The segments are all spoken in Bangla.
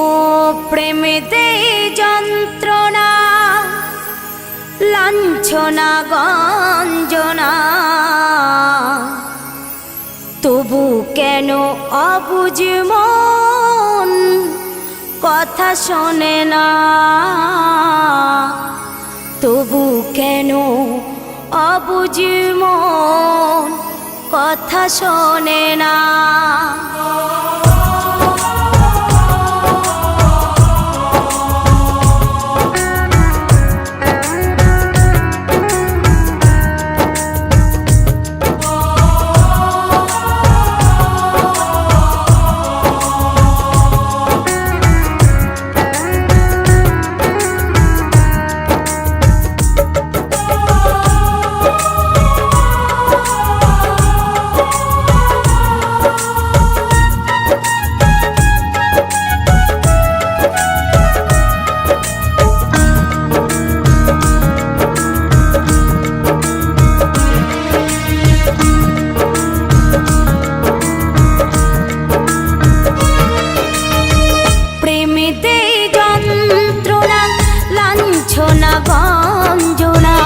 ও প্রেমেতে যন্ত্রণা লাঞ্ছনা গঞ্জনা, তবু কেন অবুঝ মন কথা শোনে না, তবু কেন অবুঝ মন কথা শোনে না। গঞ্জনা,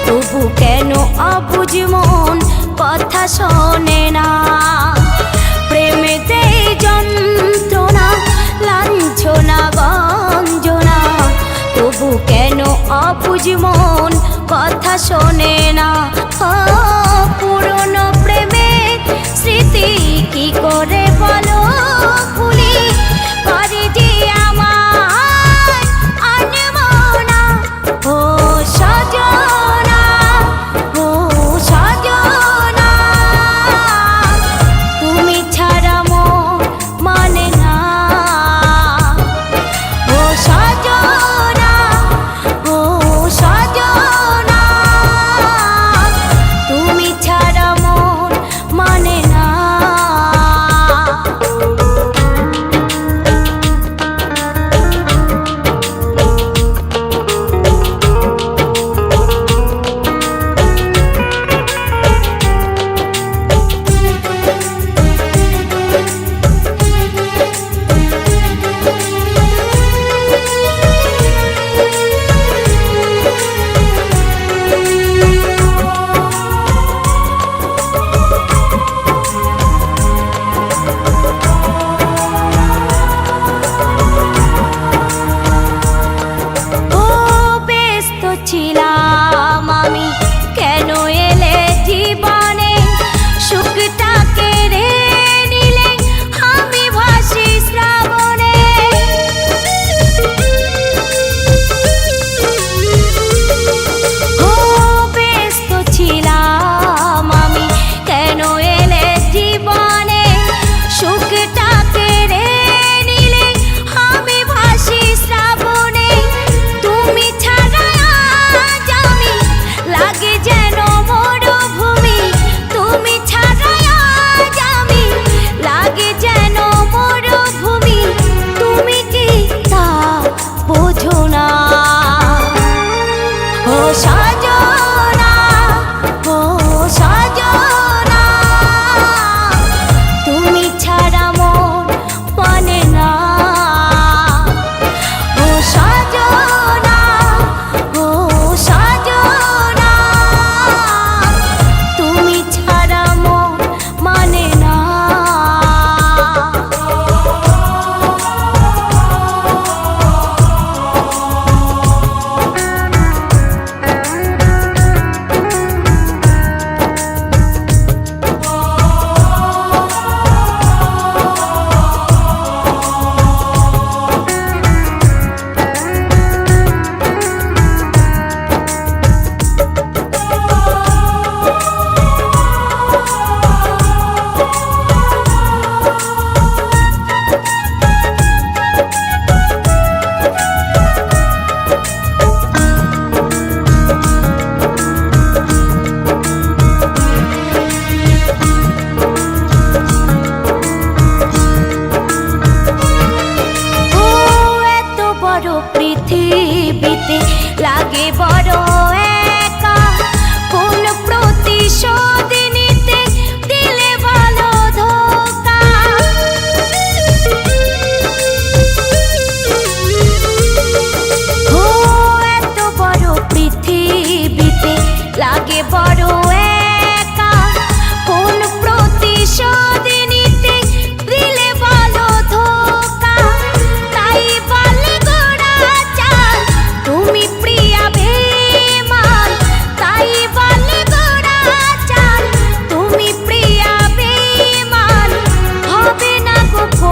তবু কেন অবুঝ মন কথা শোনে না। প্রেমেতে যন্ত্রণা লাঞ্ছনা গঞ্জনা, তবু কেন অবুঝ মন কথা শোনে না। পুরনো প্রেমের স্মৃতি কি করে বলো ভুলি, করে যে আমার আনমনা। ও সজনা, ও সজনা, তুমি ছাড়া মন মানে না। ও সজনা, ও সজনা, তুমি ছাড়া মন মানে না।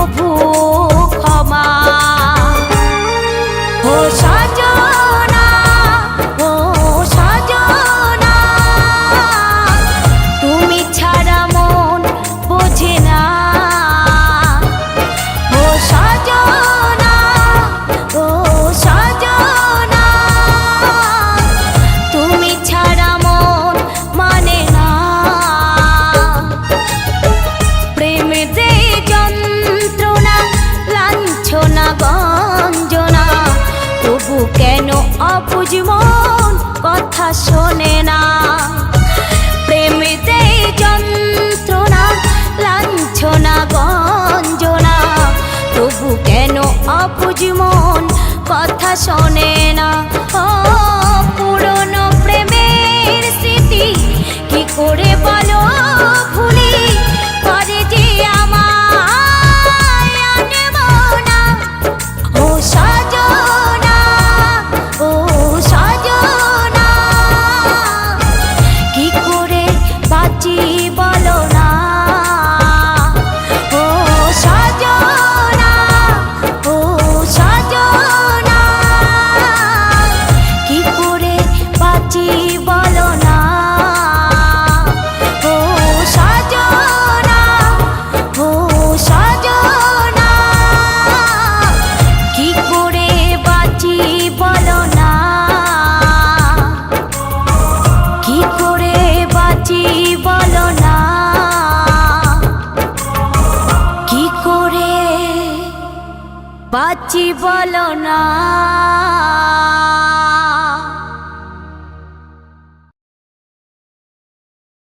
প্রভু ক্ষমা। ও সজনা, ও সজনা, তুমি ছাড়া মন বোঝে না। ও সজনা, ও সজনা, তুমি ছাড়া মন মানে না। প্রেম যে যন্ত্রণা, লাঞ্ছনা গঞ্জনা, তবু কেন অবুঝ মন কথা শোনে না। প্রেম যে যন্ত্রণা, লাঞ্ছনা গঞ্জনা, তবু কেন অবুঝ মন কথা শোনে না। ও পুরনো প্রেমের স্মৃতি কি করে বলো ভুলি, করে যে আমায় আনব না। ও সজনা, ও সজনা, কি করে বাঁচি বলো না। ও সজনা, ও সজনা, কি করে বাঁচি বলো না। ও সজনা, ও সজনা, কি করে বাঁচি বলো না। কি করে বাঁচি বলো না। কি করে বাঁচি বলো না।